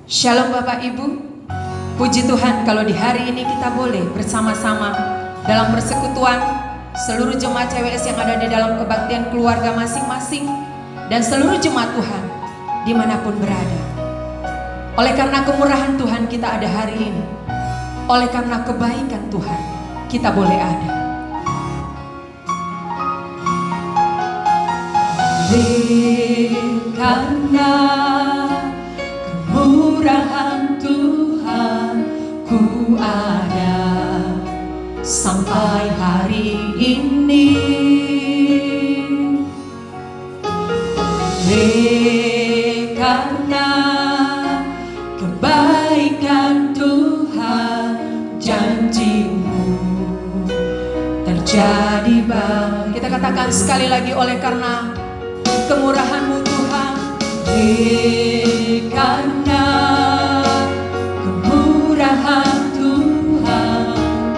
Shalom Bapak Ibu. Puji Tuhan kalau di hari ini kita boleh bersama-sama dalam persekutuan seluruh jemaat CWS yang ada di dalam kebaktian keluarga masing-masing dan seluruh jemaat Tuhan dimanapun berada. Oleh karena kemurahan Tuhan kita ada hari ini. Oleh karena kebaikan Tuhan kita boleh ada. Karena kemurahan Tuhan ku ada sampai hari ini. Karena kebaikan Tuhan, janji-Mu terjadi bagi. Kita katakan sekali lagi, oleh karena kemurahan-Mu Tuhan. Karena kemurahan Tuhan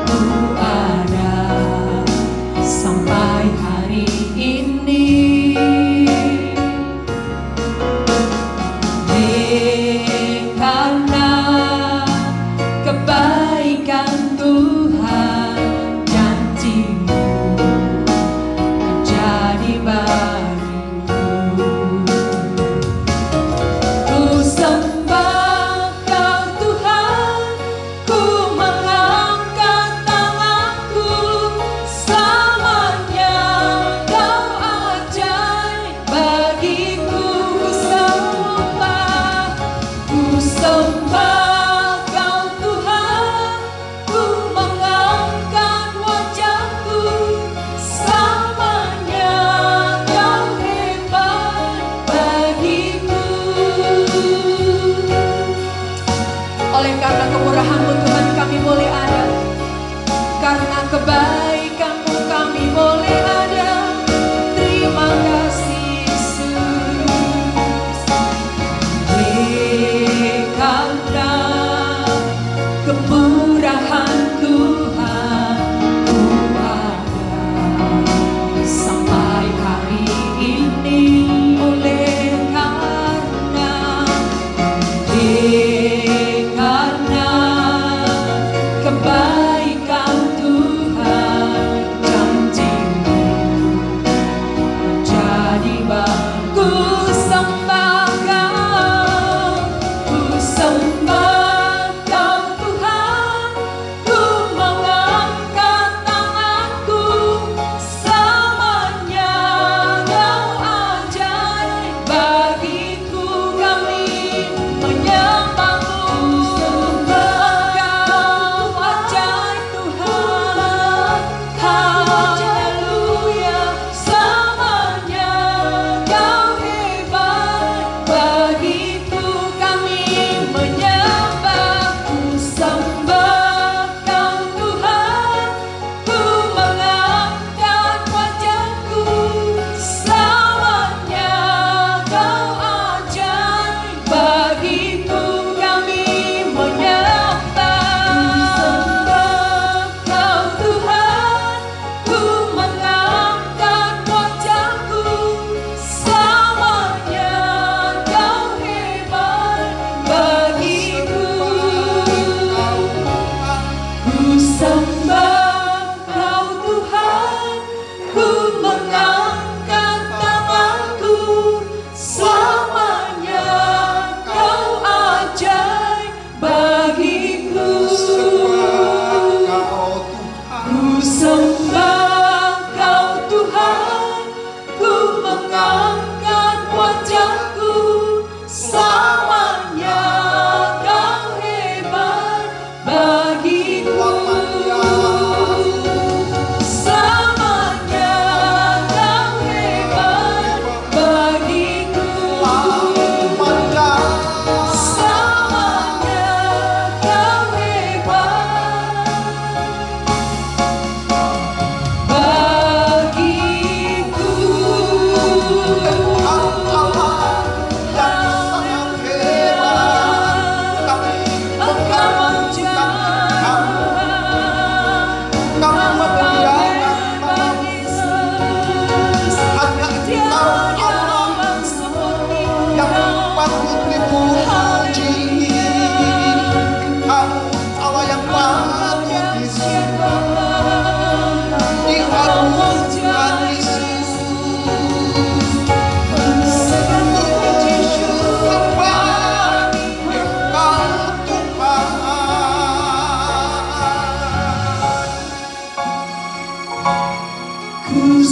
ku ada sampai hari ini. Karena kebaikan Tuhan, janji-Mu terjadi bagiku. Ku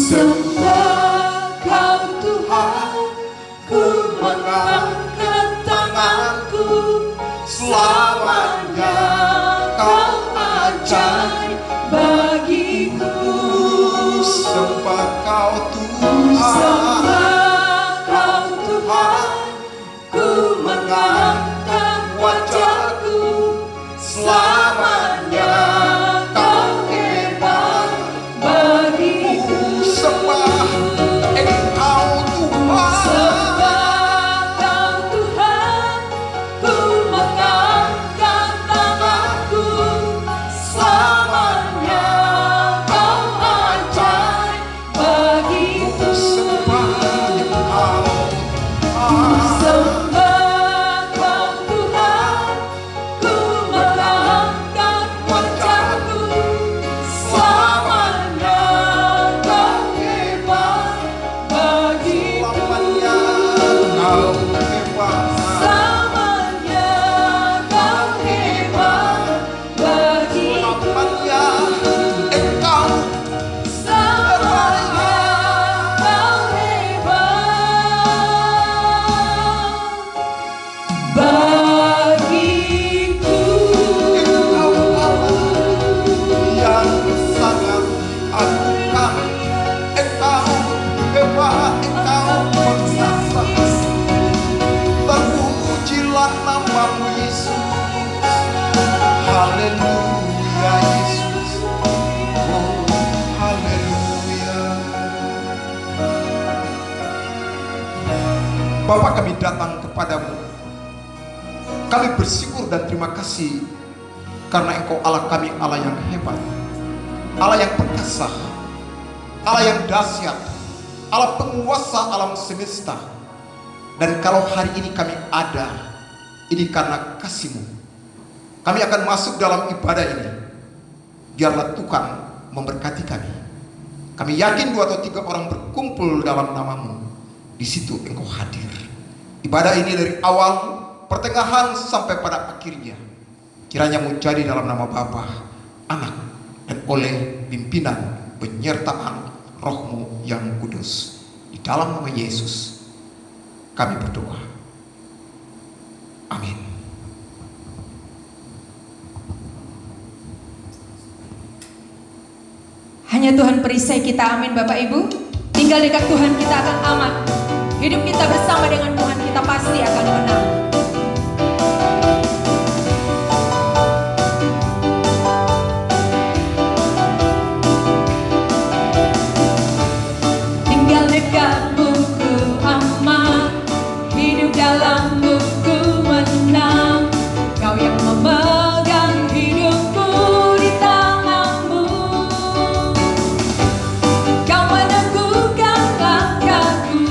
sembah Kau Tuhan, ku mengangkat tanganku, selamanya Kau ajaib bagiku. Sembah Kau Tuhan, sembah Kau Tuhan, ku mengangkat wajahku, selamanya Kau hebat bagiku. Sembah Engkau Tuhan, sembah Kau Tuhan, ku mengangkat tanganku, selamanya Kau ajaib bagiku. Sembah Engkau Tuhan, sembah Kau Tuhan, ku mengangkat wajahku, selamanya Kau hebat bagiku. Selamanya Kau hebat bagiku. Selamanya Engkau, selamanya Kau hebat bagiku. Engkau Allah yang sangat diagungkan. Engkau hebat, Engkau perkasa. Terpujilah namamu Yesus. Haleluya Yesus. Oh haleluya. Bapa, kami datang kepadamu. Kami bersyukur dan terima kasih karena Engkau Allah kami, Allah yang hebat, Allah yang perkasa, Allah yang dahsyat, Allah penguasa alam semesta. Dan kalau hari ini kami ada, ini karena kasih-Mu. Kami akan masuk dalam ibadah ini. Biarlah Tuhan memberkati kami. Kami yakin 2 atau 3 orang berkumpul dalam nama-Mu, di situ Engkau hadir. Ibadah ini dari awal, pertengahan sampai pada akhirnya, kiranya menjadi dalam nama Bapa, Anak, dan oleh pimpinan penyertaan Roh-Mu yang kudus. Di dalam nama Yesus kami berdoa. Amin. Hanya Tuhan perisai kita, amin Bapak Ibu. Tinggal dekat Tuhan kita akan aman. Hidup kita bersama dengan Tuhan kita pasti akan menang. Tinggal dekatmu ku aman, hidup dalammu ku menang. Kau yang memegang hidupku di tanganmu, Kau meneguhkan langkahku.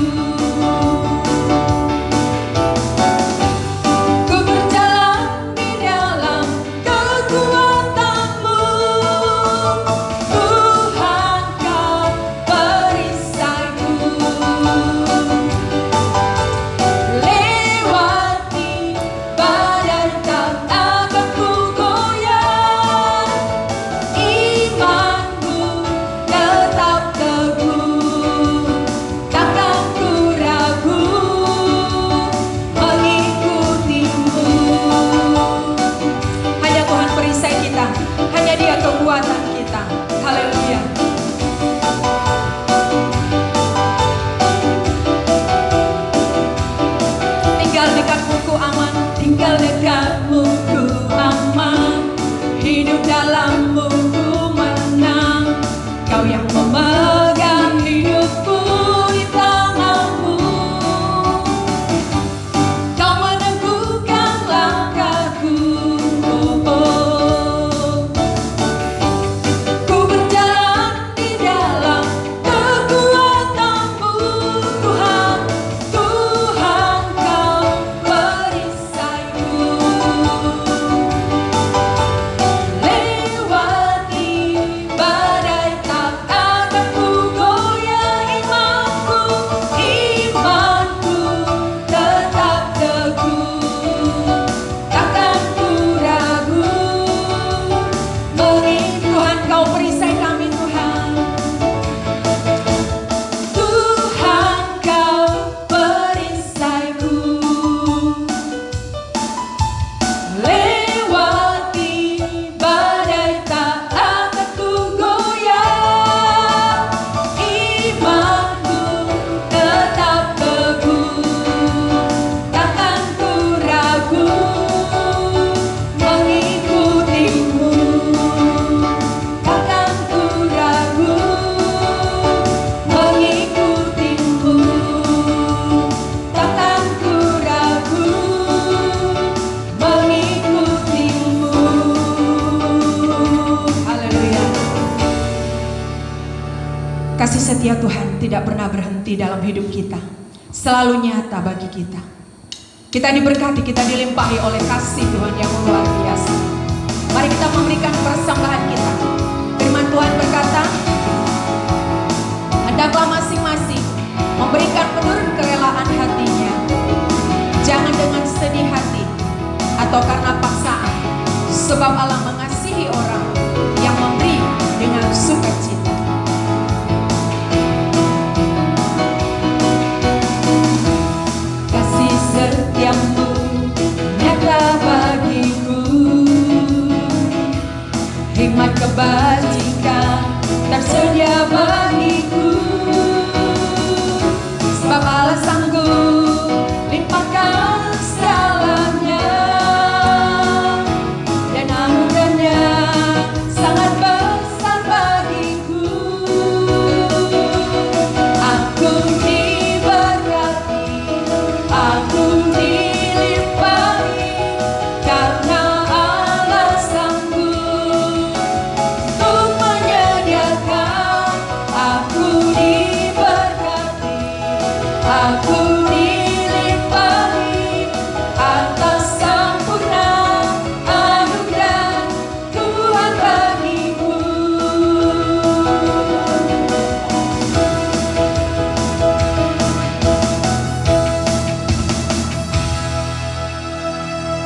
Kasih setia Tuhan tidak pernah berhenti dalam hidup kita, selalu nyata bagi kita. Kita diberkati, kita dilimpahi oleh kasih Tuhan yang luar biasa. Mari kita memberikan persembahan kita. Firman Tuhan berkata, hendaklah masing-masing memberikan menurut kerelaan hatinya, jangan dengan sedih hati atau karena paksaan, sebab Allah mengasihi orang yang memberi dengan sukacita. Kasih setiamu nyata bagiku, hikmat kebajikan tersedia bagiku, sebab Allah sanggup limpahkan segalanya, dan anugerahnya sangat besar bagiku. Aku diberkati, aku dilimpahi, karena Allah sanggup untuk menyediakan. Aku diberkati, aku dilimpahi atas sempurna anugerah Tuhan bagiku.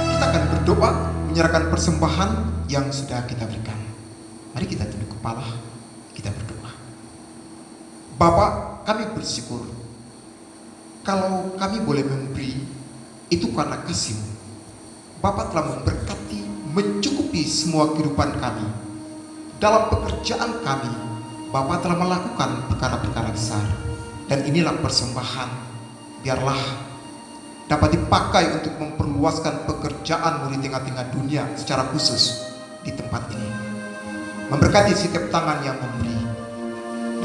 Kita akan berdoa, menyerahkan persembahan yang sudah kita berikan. Mari kita tunduk kepala, kita berdoa. Bapa, kami bersyukur kalau kami boleh memberi itu karena kasih-Mu. Bapa telah memberkati, mencukupi semua kehidupan kami. Dalam pekerjaan kami, Bapa telah melakukan perkara-perkara besar. Dan inilah persembahan, biarlah dapat dipakai untuk memperluaskan pekerjaan-Mu di tengah-tengah dunia secara khusus di tempat ini. Memberkati setiap tangan yang memberi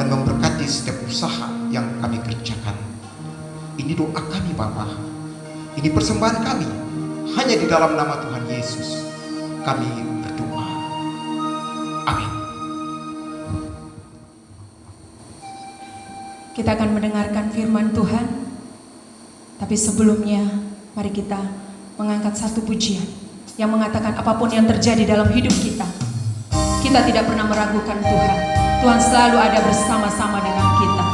dan memberkati setiap usaha yang kami kerjakan. Ini doa kami Bapa, ini persembahan kami, hanya di dalam nama Tuhan Yesus kami berdoa. Amin. Kita akan mendengarkan firman Tuhan, tapi sebelumnya mari kita mengangkat satu pujian yang mengatakan apapun yang terjadi dalam hidup kita, kita tidak pernah meragukan Tuhan. Tuhan selalu ada bersama-sama dengan kita.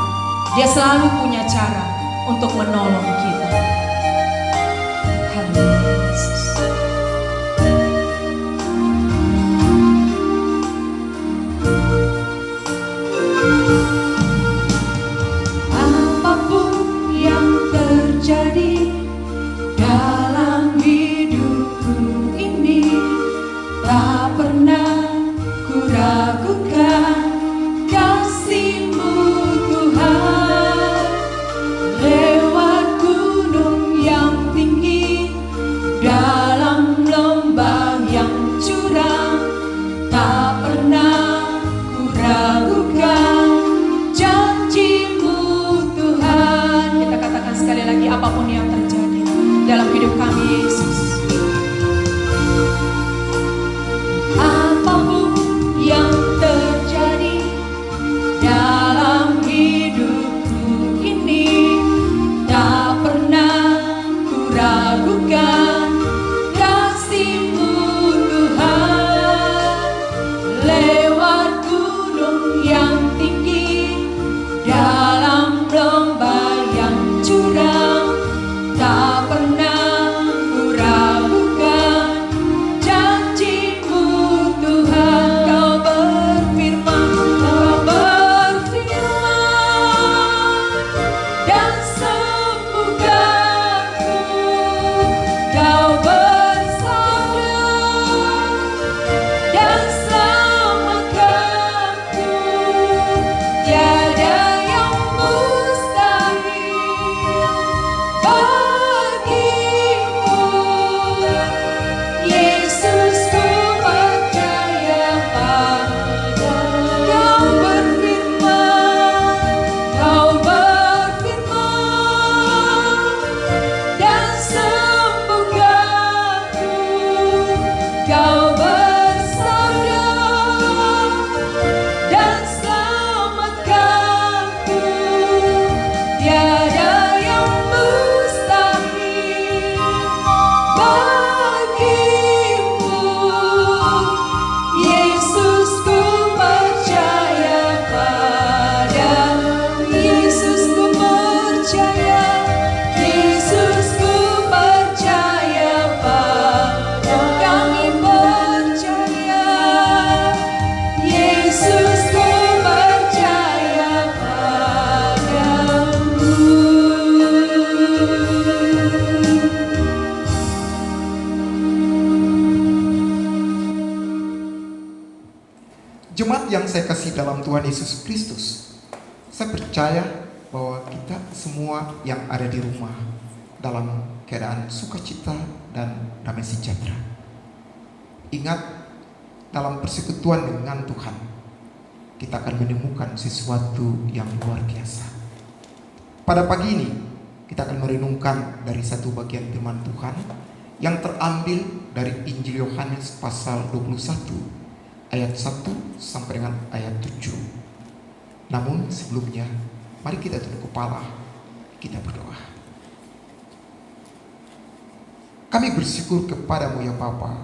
Dia selalu punya cara untuk menolong kita. Haleluya Yesus. Apapun yang terjadi dalam hidupku ini, tak pernah ku ragukan kasih-Mu Tuhan. Lewat gunung yang tinggi saya kasih dalam Tuhan Yesus Kristus, saya percaya bahwa kita semua yang ada di rumah dalam keadaan sukacita dan damai sejahtera. Ingat, dalam persekutuan dengan Tuhan, kita akan menemukan sesuatu yang luar biasa. Pada pagi ini, kita akan merenungkan dari satu bagian firman Tuhan yang terambil dari Injil Yohanes pasal 21 ayat 1 sampai dengan ayat 7. Namun sebelumnya, mari kita tunduk kepala, kita berdoa. Kami bersyukur kepadamu ya Bapa,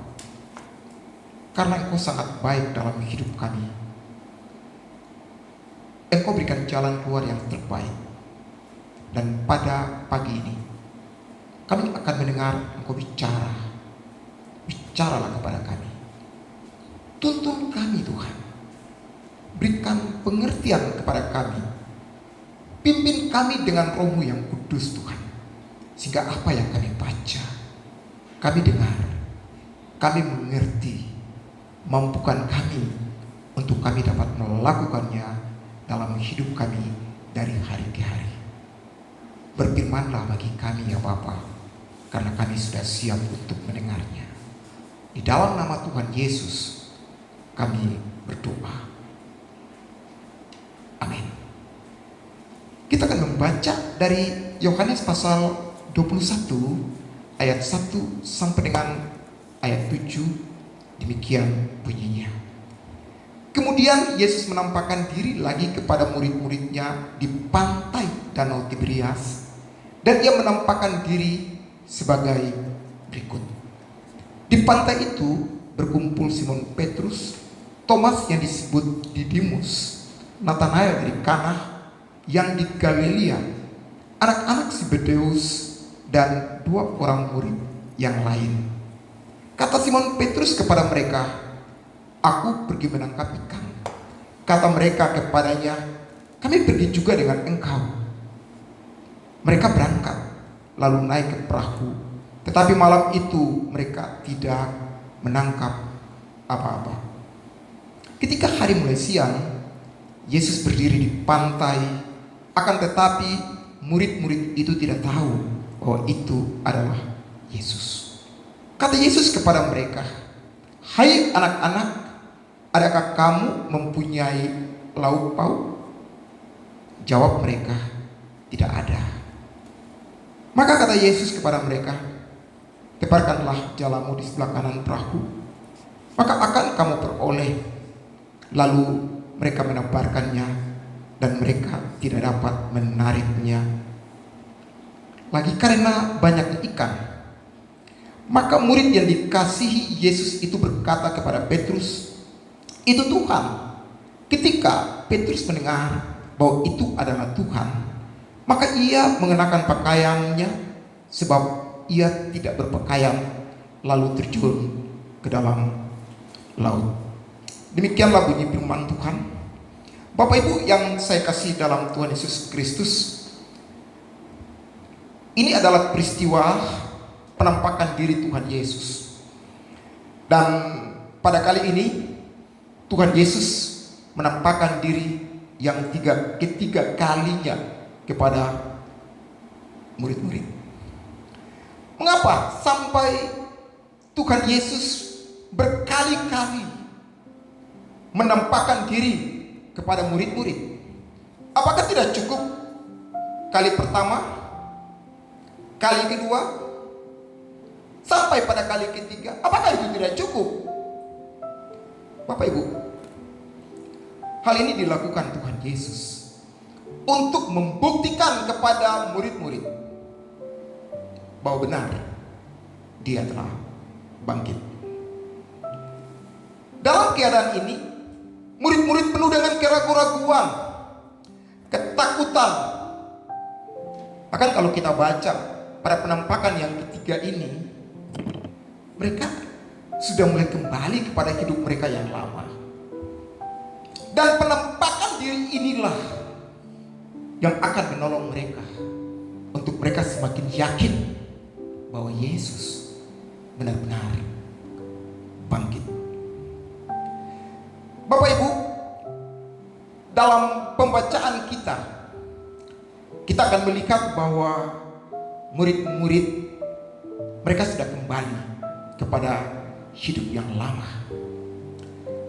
karena Engkau sangat baik dalam hidup kami. Engkau berikan jalan keluar yang terbaik. Dan pada pagi ini, kami akan mendengar Engkau bicara. Bicaralah kepada kami. Tuntun kami Tuhan. Berikan pengertian kepada kami. Pimpin kami dengan Roh-Mu yang kudus Tuhan. Sehingga apa yang kami baca, kami dengar, kami mengerti. Mampukan kami untuk kami dapat melakukannya dalam hidup kami dari hari ke hari. Berfirmanlah bagi kami ya Bapa, karena kami sudah siap untuk mendengarnya. Di dalam nama Tuhan Yesus kami berdoa. Amin. Kita akan membaca dari Yohanes pasal 21 ayat 1 sampai dengan ayat 7. Demikian bunyinya. Kemudian Yesus menampakkan diri lagi kepada murid-muridnya di pantai Danau Tiberias, dan ia menampakkan diri sebagai berikut. Di pantai itu berkumpul Simon Petrus, Thomas yang disebut Didimus, Nathanael dari Kana yang di Galilea, anak-anak Zebedeus, dan 2 orang murid yang lain. Kata Simon Petrus kepada mereka, "Aku pergi menangkap ikan." Kata mereka kepadanya, "Kami pergi juga dengan engkau." Mereka berangkat, lalu naik ke perahu. Tetapi malam itu mereka tidak menangkap apa-apa. Ketika hari mulai siang, Yesus berdiri di pantai. Akan tetapi murid-murid itu tidak tahu bahwa itu adalah Yesus. Kata Yesus kepada mereka, "Hai anak-anak, adakah kamu mempunyai lauk pauk?" Jawab mereka, "Tidak ada." Maka kata Yesus kepada mereka, "Tebarkanlah jalamu di sebelah kanan perahu, maka akan kamu peroleh." Lalu mereka menebarkannya, dan mereka tidak dapat menariknya lagi karena banyak ikan. Maka murid yang dikasihi Yesus itu berkata kepada Petrus, "Itu Tuhan." Ketika Petrus mendengar bahwa itu adalah Tuhan, maka ia mengenakan pakaiannya, sebab ia tidak berpakaian, lalu terjun ke dalam laut. Demikianlah bunyi firman Tuhan. Bapak Ibu yang saya kasih dalam Tuhan Yesus Kristus, ini adalah peristiwa penampakan diri Tuhan Yesus. Dan pada kali ini Tuhan Yesus menampakkan diri yang ketiga kalinya kepada murid-murid. Mengapa sampai Tuhan Yesus berkali-kali menampakkan diri kepada murid-murid? Apakah tidak cukup kali pertama, kali kedua, sampai pada kali ketiga? Apakah itu tidak cukup? Bapak Ibu, hal ini dilakukan Tuhan Yesus untuk membuktikan kepada murid-murid bahwa benar Dia telah bangkit. Dalam keadaan ini, murid-murid penuh dengan keraguan-keraguan, ketakutan. Bahkan kalau kita baca pada penampakan yang ketiga ini, mereka sudah mulai kembali kepada hidup mereka yang lama. Dan penampakan diri inilah yang akan menolong mereka untuk mereka semakin yakin bahwa Yesus benar-benar bangkit. Bapak Ibu, dalam pembacaan kita akan melihat bahwa murid-murid mereka sudah kembali kepada hidup yang lama.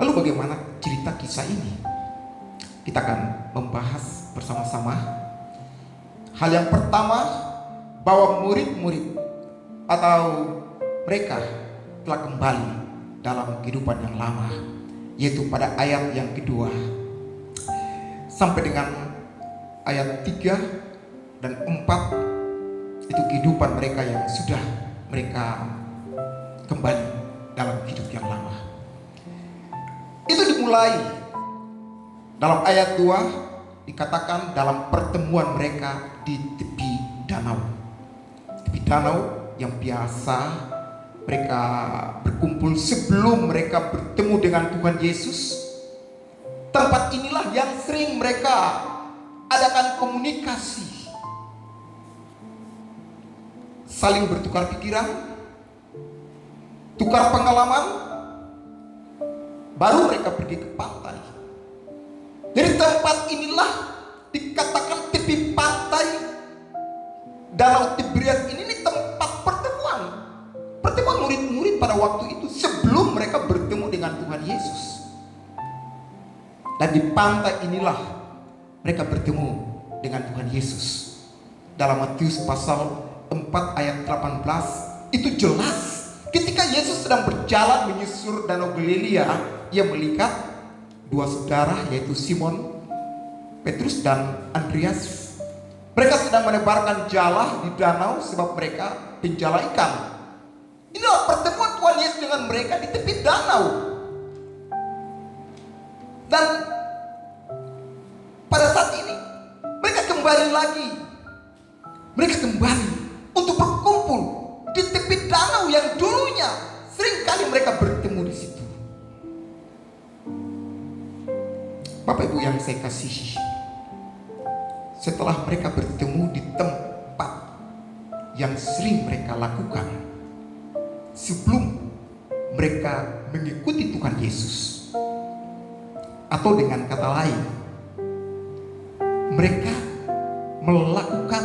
Lalu bagaimana cerita kisah ini? Kita akan membahas bersama-sama. Hal yang pertama, bahwa murid-murid atau mereka telah kembali dalam kehidupan yang lama, yaitu pada ayat yang kedua sampai dengan ayat 3 dan 4. Itu kehidupan mereka yang sudah mereka kembali dalam hidup yang lama. Itu dimulai dalam ayat 2, dikatakan dalam pertemuan mereka di tepi danau. Tepi danau yang biasa mereka berkumpul sebelum mereka bertemu dengan Tuhan Yesus. Tempat inilah yang sering mereka adakan komunikasi, saling bertukar pikiran, tukar pengalaman, baru mereka pergi ke pantai. Dari tempat inilah dikatakan tepi pantai Danau Tiberias ini tempat pertemuan murid-murid pada waktu itu sebelum mereka bertemu dengan Tuhan Yesus. Dan di pantai inilah mereka bertemu dengan Tuhan Yesus. Dalam Matius pasal 4 ayat 18 itu jelas, ketika Yesus sedang berjalan menyusur Danau Galilea, ia melihat dua saudara, yaitu Simon Petrus dan Andreas. Mereka sedang menebarkan jala di danau sebab mereka penjala ikan. Inilah pertemuan Tuhan Yesus dengan mereka di tepi danau. Dan pada saat ini mereka kembali lagi. Mereka kembali untuk berkumpul di tepi danau yang dulunya seringkali mereka bertemu di situ. Bapak Ibu yang saya kasihi, setelah mereka bertemu di tempat yang sering mereka lakukan sebelum mereka mengikuti Tuhan Yesus, atau dengan kata lain, mereka melakukan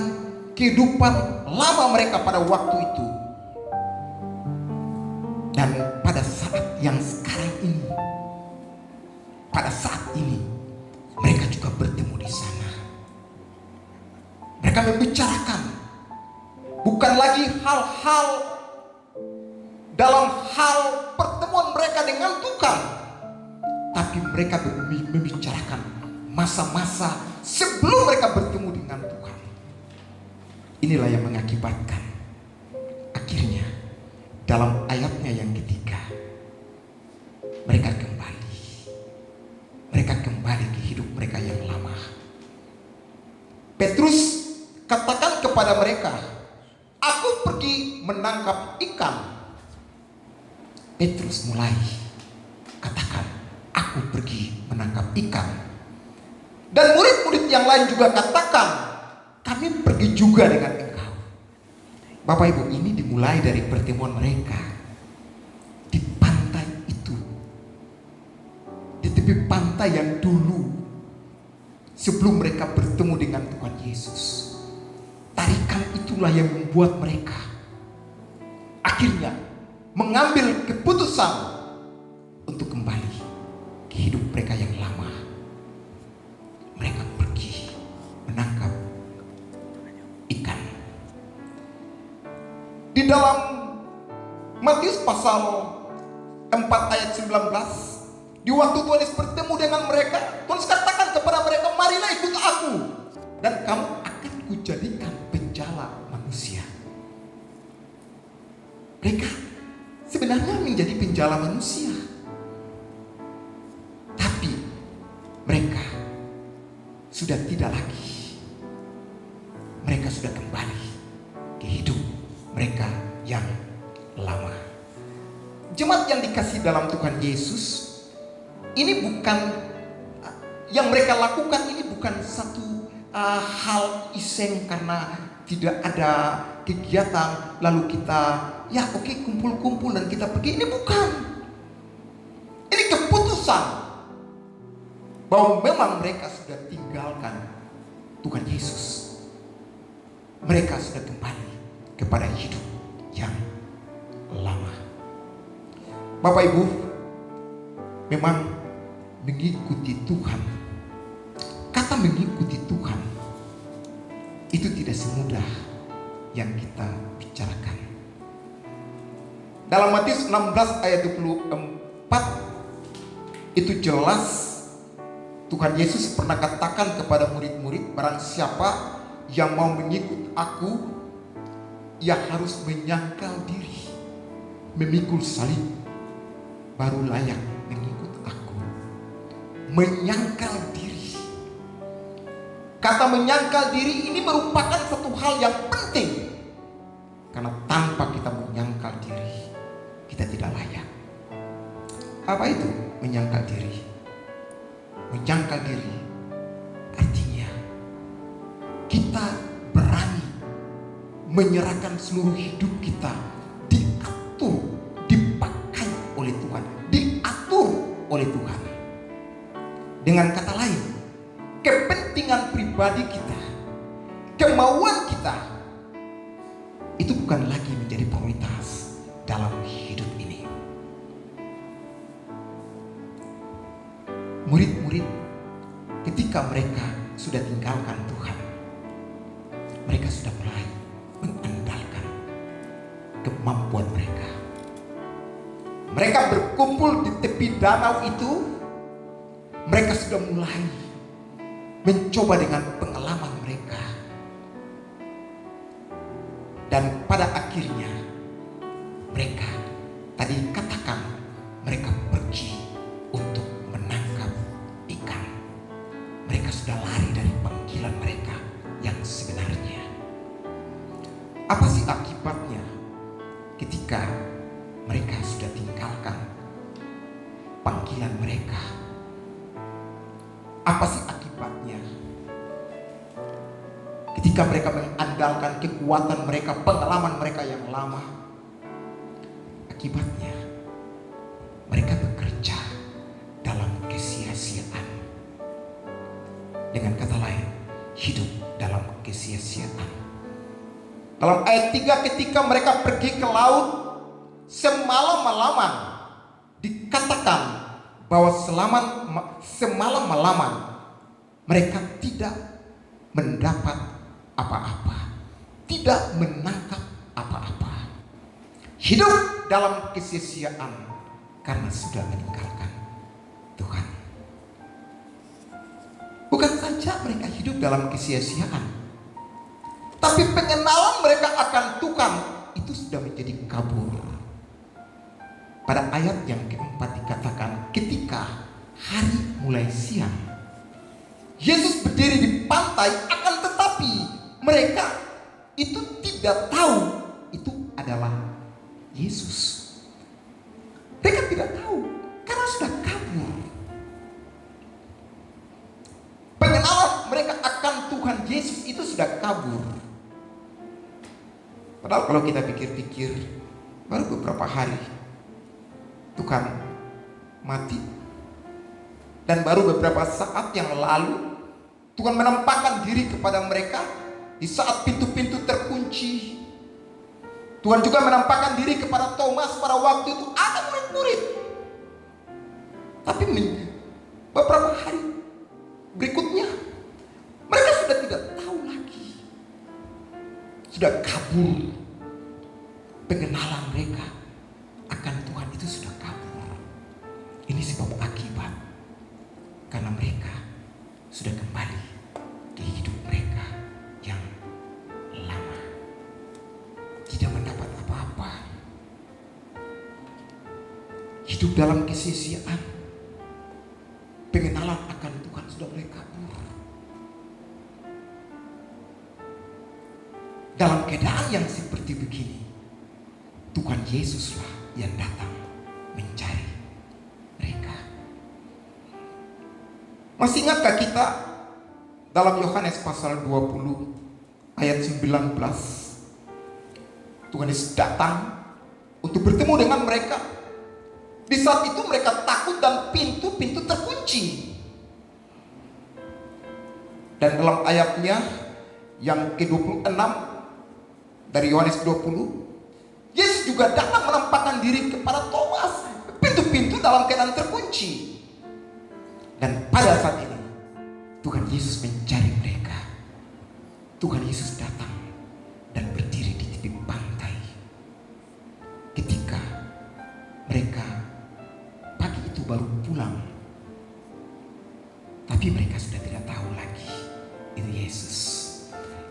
kehidupan lama mereka pada waktu itu. Dan pada saat yang sekarang ini, pada saat ini mereka juga bertemu di sana. Mereka membicarakan bukan lagi hal-hal dalam hal pertemuan mereka dengan Tuhan, tapi mereka membicarakan masa-masa sebelum mereka bertemu dengan Tuhan. Inilah yang mengakibatkan akhirnya dalam ayatnya yang ketiga, mereka kembali ke hidup mereka yang lama. Petrus katakan kepada mereka, "Aku pergi menangkap ikan." Petrus mulai katakan, "Aku pergi menangkap ikan." Dan murid-murid yang lain juga katakan, "Kami pergi juga dengan engkau." Bapak Ibu, ini dimulai dari pertemuan mereka di pantai itu, di tepi pantai yang dulu sebelum mereka bertemu dengan Tuhan Yesus. Tarikan itulah yang membuat mereka akhirnya mengambil keputusan untuk kembali ke hidup mereka yang lama. Mereka pergi menangkap ikan. Di dalam Matius pasal 4 ayat 19, di waktu Tuhan Yesus bertemu dengan mereka, Tuhan Yesus katakan kepada mereka, "Marilah ikut aku, dan kamu akan kujadikan penjala manusia." Mereka sebenarnya menjadi penjala manusia, tapi mereka sudah tidak lagi. Mereka sudah kembali ke hidup mereka yang lama. Jemaat yang dikasihi dalam Tuhan Yesus, ini bukan yang mereka lakukan, ini bukan satu hal iseng karena tidak ada kegiatan lalu kita kumpul-kumpul dan kita pergi. Ini bukan. Ini keputusan bahwa memang mereka sudah tinggalkan Tuhan Yesus. Mereka sudah kembali kepada hidup yang lama. Bapak Ibu, memang mengikuti Tuhan, kata mengikuti Tuhan itu tidak semudah yang kita bicarakan. Dalam Matius 16 ayat 24 itu jelas Tuhan Yesus pernah katakan kepada murid-murid, barang siapa yang mau mengikut aku, ia harus menyangkal diri, memikul salib, baru layak mengikut aku. Menyangkal diri. Kata menyangkal diri ini merupakan satu hal yang penting, karena tanpa kita menyangkal diri, kita tidak layak. Apa itu menyangkal diri? Menyangkal diri artinya kita berani menyerahkan seluruh hidup kita, diatur, dipakai oleh Tuhan, diatur oleh Tuhan. Dengan kata lain, kepentingan pribadi kita, kemauan kita itu bukan lagi menjadi prioritas dalam hidup ini. Murid-murid ketika mereka sudah tinggalkan Tuhan, mereka sudah mulai mengandalkan kemampuan mereka. Mereka berkumpul di tepi danau itu. Mereka sudah mulai mencoba dengan pengalaman mereka. Dan pada akhirnya mereka tadi katakan mereka pergi untuk menangkap ikan. Mereka sudah lari dari panggilan mereka yang sebenarnya. Apa sih akibatnya ketika mereka sudah tinggalkan panggilan mereka? Apa sih akibatnya ketika mereka mengandalkan kekuatan mereka, pengalaman mereka yang lama? Akibatnya mereka bekerja dalam kesia-siaan. Dengan kata lain, hidup dalam kesia-siaan. Dalam ayat 3, ketika mereka pergi ke laut semalam-malaman, dikatakan bahwa semalam-malaman mereka tidak mendapat apa-apa, tidak menangkap apa-apa. Hidup dalam kesia-siaan karena sudah meninggalkan Tuhan. Bukan saja mereka hidup dalam kesia-siaan, tapi pengenalan mereka akan Tuhan itu sudah menjadi kabur. Pada ayat yang keempat dikatakan, ketika hari mulai siang, Yesus berdiri di pantai, akan tetapi mereka itu tidak tahu itu adalah Yesus. Mereka tidak tahu karena sudah kabur. Pengenalan mereka akan Tuhan Yesus itu sudah kabur. Padahal kalau kita pikir-pikir, baru beberapa hari Tuhan mati, dan baru beberapa saat yang lalu Tuhan menampakkan diri kepada mereka di saat pintu-pintu terkunci. Tuhan juga menampakkan diri kepada Thomas pada waktu itu ada murid-murid. Tapi beberapa hari berikutnya mereka sudah tidak tahu lagi, sudah kabur. Pengenalan mereka akan Tuhan itu sudah kabur. Ini sebab akibat, karena mereka sudah kembali di hidup mereka yang lama, tidak mendapat apa-apa. Hidup dalam kesia-siaan, pengenalan akan Tuhan sudah mulai kabur. Dalam keadaan yang seperti begini, Tuhan Yesuslah yang datang mencari mereka. Masih ingatkah kita dalam Yohanes pasal 20 ayat 19, Tuhan Yesus datang untuk bertemu dengan mereka. Di saat itu mereka takut dan pintu-pintu terkunci. Dan dalam ayatnya yang ke-26 dari Yohanes 20, Yesus juga datang menampakkan diri kepada Thomas. Pintu-pintu dalam keadaan terkunci. Dan pada saat ini Tuhan Yesus mencari mereka. Tuhan Yesus datang dan berdiri di tepi pantai. Ketika mereka pagi itu baru pulang, tapi mereka sudah tidak tahu lagi itu Yesus.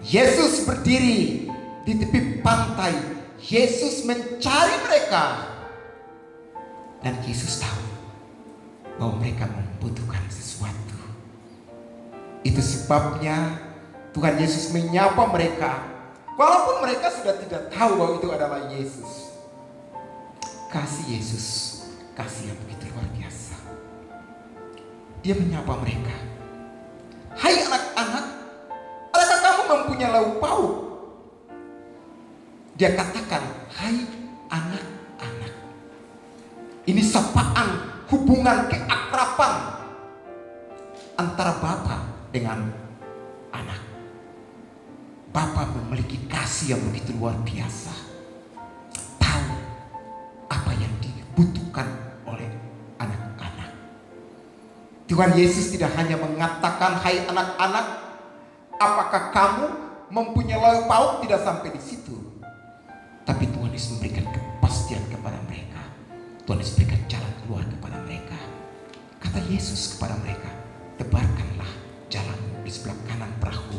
Yesus berdiri di tepi pantai. Yesus mencari mereka. Dan Yesus tahu bahwa mereka membutuhkan sesuatu. Itu sebabnya Tuhan Yesus menyapa mereka. Walaupun mereka sudah tidak tahu bahwa itu adalah Yesus. Kasih Yesus, kasih yang begitu luar biasa. Dia menyapa mereka. Hai anak-anak, adakah kamu mempunyai lauk pauk? Dia katakan, hai anak-anak. Ini sapaan, hubungan keakraban antara Bapa dengan anak. Bapa memiliki kasih yang begitu luar biasa. Tahu apa yang dibutuhkan oleh anak-anak. Tuhan Yesus tidak hanya mengatakan, hai anak-anak, apakah kamu mempunyai lauk pauk? Tidak sampai di situ. Tapi Tuhan Yesus memberikan kepastian kepada mereka. Tuhan Yesus berikan jalan keluar kepada mereka. Kata Yesus kepada mereka, tebarkanlah jalan di sebelah kanan perahu,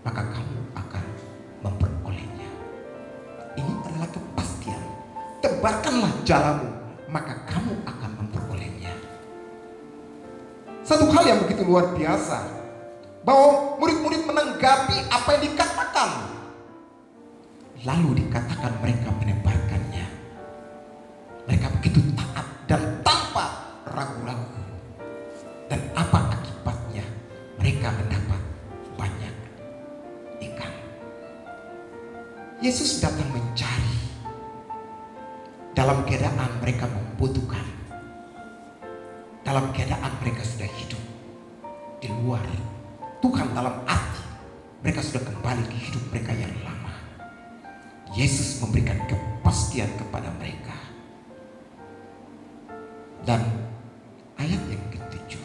maka kamu akan memperolehnya. Ini adalah kepastian. Tebarkanlah jalanmu, maka kamu akan memperolehnya. Satu hal yang begitu luar biasa, bahwa murid-murid menanggapi apa yang dikatakan. Lalu dikatakan mereka menebarkannya. Mereka begitu taat dan tanpa ragu-ragu. Dan apa akibatnya? Mereka mendapat banyak ikan. Yesus datang mencari dalam keadaan mereka membutuhkan, dalam keadaan mereka sudah hidup di luar Tuhan, dalam arti mereka sudah kembali ke hidup mereka yang lama. Yesus memberikan kepastian kepada mereka. Dan ayat yang ke-7,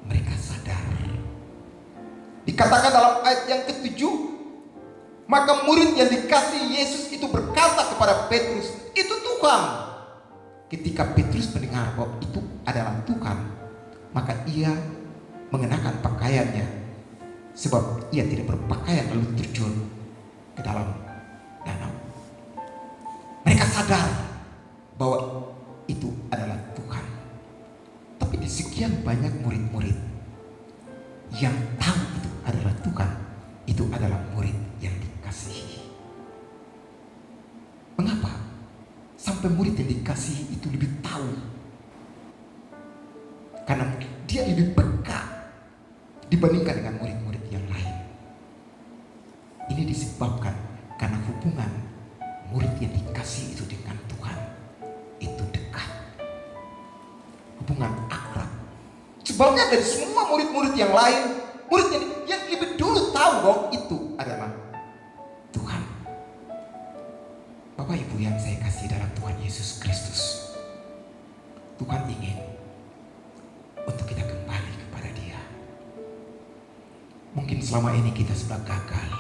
mereka sadar. Dikatakan dalam ayat yang ke-7, maka murid yang dikasihi Yesus itu berkata kepada Petrus, itu Tuhan. Ketika Petrus mendengar bahwa itu adalah Tuhan, maka ia mengenakan pakaiannya, sebab ia tidak berpakaian lalu terjun ke dalam danau. Mereka sadar bahwa itu adalah Tuhan. Tapi di sekian banyak murid-murid yang tahu itu adalah Tuhan, itu adalah murid yang dikasihi. Mengapa? Sampai murid yang dikasihi itu lebih tahu. Karena dia lebih peka dibandingkan dengan murid-murid yang lain. Ini disebabkan karena hubungan murid yang dikasihi itu dengan Tuhan itu dekat. Hubungan akrab. Sebabnya dari semua murid-murid yang lain, murid yang lebih dulu tahu bahwa itu adalah Tuhan. Bapak Ibu yang saya kasih dalam Tuhan Yesus Kristus, Tuhan ingin untuk kita kembali kepada Dia. Mungkin selama ini kita sudah gagal.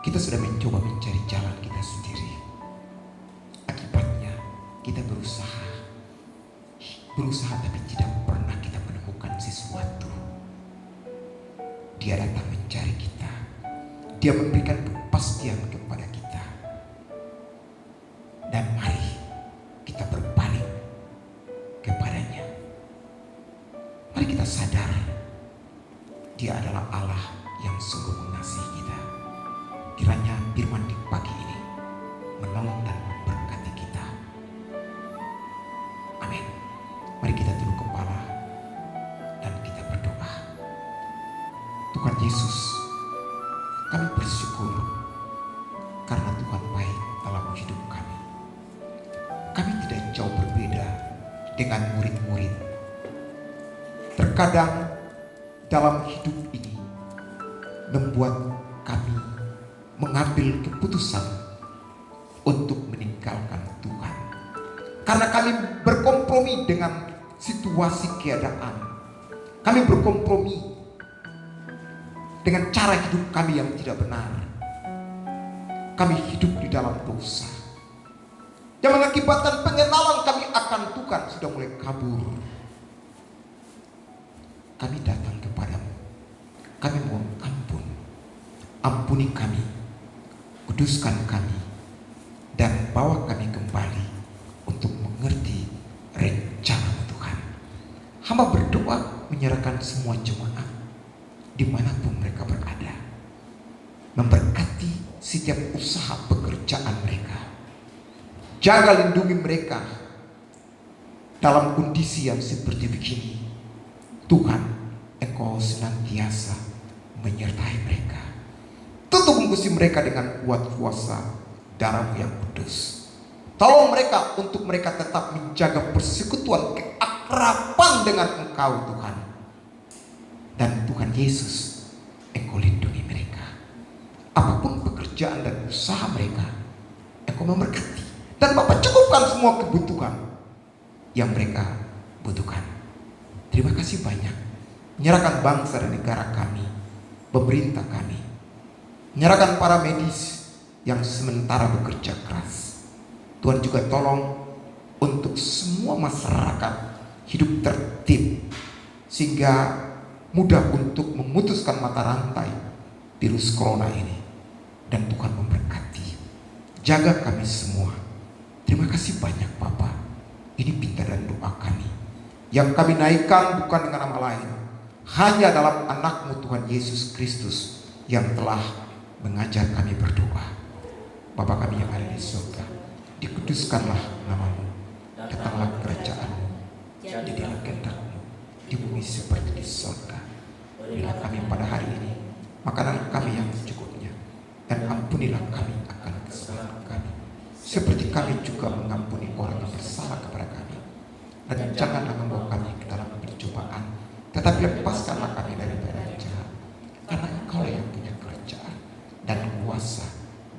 Kita sudah mencoba mencari jalan kita sendiri. Akibatnya kita berusaha tapi tidak pernah kita menemukan sesuatu. Dia datang mencari kita. Dia memberikan kepastian kepada kita. Dan mari kita berbalik kepadanya. Mari kita sadar Dia adalah Allah yang sungguh mengasihi kita. Kiranya firman di pagi ini menolong dan memberkati kita. Amin. Mari kita tunduk kepala dan kita berdoa. Tuhan Yesus, kami bersyukur karena Tuhan baik dalam hidup kami. Kami tidak jauh berbeda dengan murid-murid. Terkadang dalam hidup ini membuat kami mengambil keputusan untuk meninggalkan Tuhan. Karena kami berkompromi dengan situasi keadaan. Kami berkompromi dengan cara hidup kami yang tidak benar. Kami hidup di dalam dosa yang mengakibatkan pengenalan kami akan Tuhan sudah mulai kabur. Kami datang kepadamu. Kami mohon ampun. Ampuni kami, kuduskan kami, dan bawa kami kembali untuk mengerti rencana Tuhan. Hamba berdoa menyerahkan semua jemaat dimanapun mereka berada, memberkati setiap usaha pekerjaan mereka. Jaga lindungi mereka dalam kondisi yang seperti begini. Tuhan, Engkau senantiasa menyertai mereka. Tutup bungkusi mereka dengan kuat kuasa darah-Mu yang kudus. Tolong mereka untuk mereka tetap menjaga persekutuan keakraban dengan Engkau Tuhan. Dan Tuhan Yesus, Engkau lindungi mereka. Apapun pekerjaan dan usaha mereka, Engkau memberkati. Dan Bapa cukupkan semua kebutuhan yang mereka butuhkan. Terima kasih banyak. Menyerahkan bangsa dan negara kami, pemerintah kami, menyerahkan para medis yang sementara bekerja keras. Tuhan juga tolong untuk semua masyarakat hidup tertib, sehingga mudah untuk memutuskan mata rantai virus corona ini. Dan Tuhan memberkati. Jaga kami semua. Terima kasih banyak Bapa. Ini pinta dan doa kami, yang kami naikkan bukan dengan nama lain, hanya dalam anak-Mu Tuhan Yesus Kristus yang telah mengajar kami berdoa. Bapa kami yang ada di surga, dikuduskanlah nama-Mu, datanglah kerajaan-Mu, jadilah kehendak-Mu di bumi seperti di surga. Berilah kami pada hari ini makanan kami yang secukupnya, dan ampunilah kami akan kesalahan kami, seperti kami juga mengampuni orang yang bersalah kepada kami. Dan janganlah membawa kami ke dalam pencobaan, tetapi lepaskanlah kami daripada jahat. Karena Engkau yang punya kerajaan dan kuasa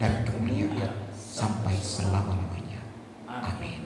dan kemuliaan sampai selama-lamanya. Amin.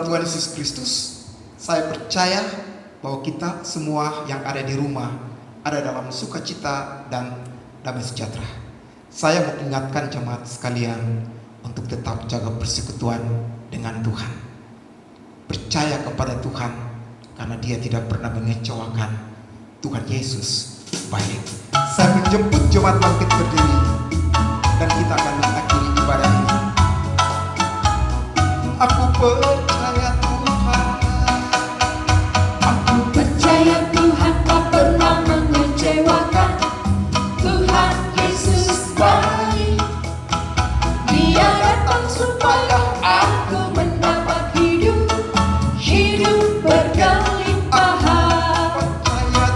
Tuhan Yesus Kristus, saya percaya bahwa kita semua yang ada di rumah ada dalam sukacita dan damai sejahtera. Saya mau ingatkan jemaat sekalian untuk tetap jaga persekutuan dengan Tuhan. Percaya kepada Tuhan karena Dia tidak pernah mengecewakan. Tuhan Yesus baik. Saya menjemput jemaat bangkit berdiri dan kita akan mengakhiri ibadah ini. Aku percaya Tuhan. Aku percaya Tuhan tak pernah mengecewakan. Tuhan Yesus baik. Dia datang supaya aku mendapat hidup, hidup berkelimpahan.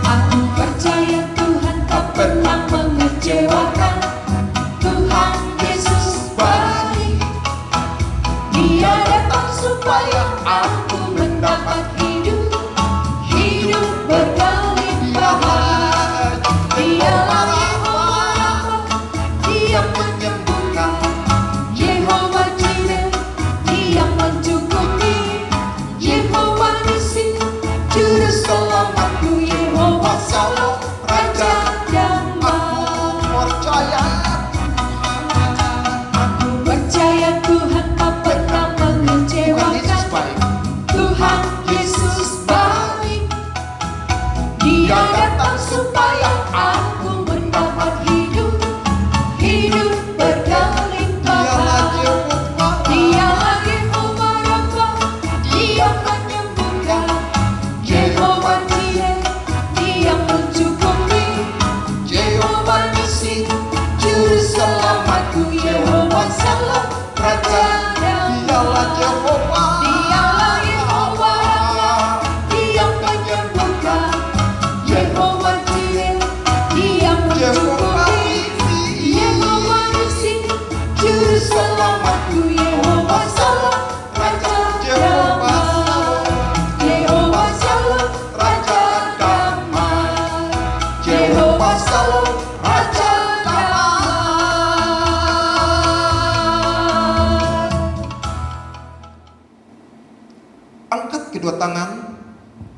Aku percaya Tuhan tak pernah mengecewakan. Tuhan Yesus baik. Dia datang supaya aku mendapat hidup, hidup berkelimpahan. Dialah Yehova Rafa, Dia menyembuhkan. Yehova Jireh, Dia mencukupi. Yehova Nissi, Juru Selamatku. Yehova Shalom, Raja Damai. Percaya Aku percaya Tuhan tak pernah Tuhan Yesus mengecewakan. baik. Tuhan Yesus baik. Dia datang supaya aku mendapat hidup, hidup berkelimpahan. Dialah Yehova Rafa, Dia menyembuhkan. Yehova Jireh, Dia mencukupi. Yehova Nissi, Juru Selamatku. Yehova Shalom, Raja Dialah Damai. Yehova. Dialah Yehova Rafa, Dia menyembuhkan. Yehova Jireh, Dia mencukupi. Yehova Nissi, Juru Selamatku. Yehova Shalom, Raja Damai. Yehova Shalom, Raja Damai. Yehova Shalom, Raja Damai. Angkat kedua tangan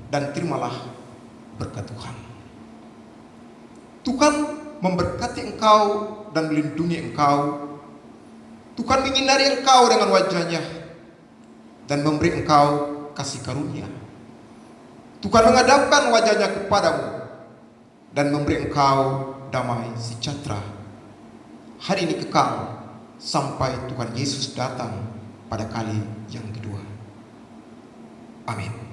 dan terimalah berkat Tuhan. Tuhan memberkati engkau dan melindungi engkau. Tuhan menyinari engkau dengan wajah-Nya dan memberi engkau kasih karunia. Tuhan menghadapkan wajah-Nya kepadamu dan memberi engkau damai sejahtera. Hari ini kekal sampai Tuhan Yesus datang pada kali yang kedua. Amin.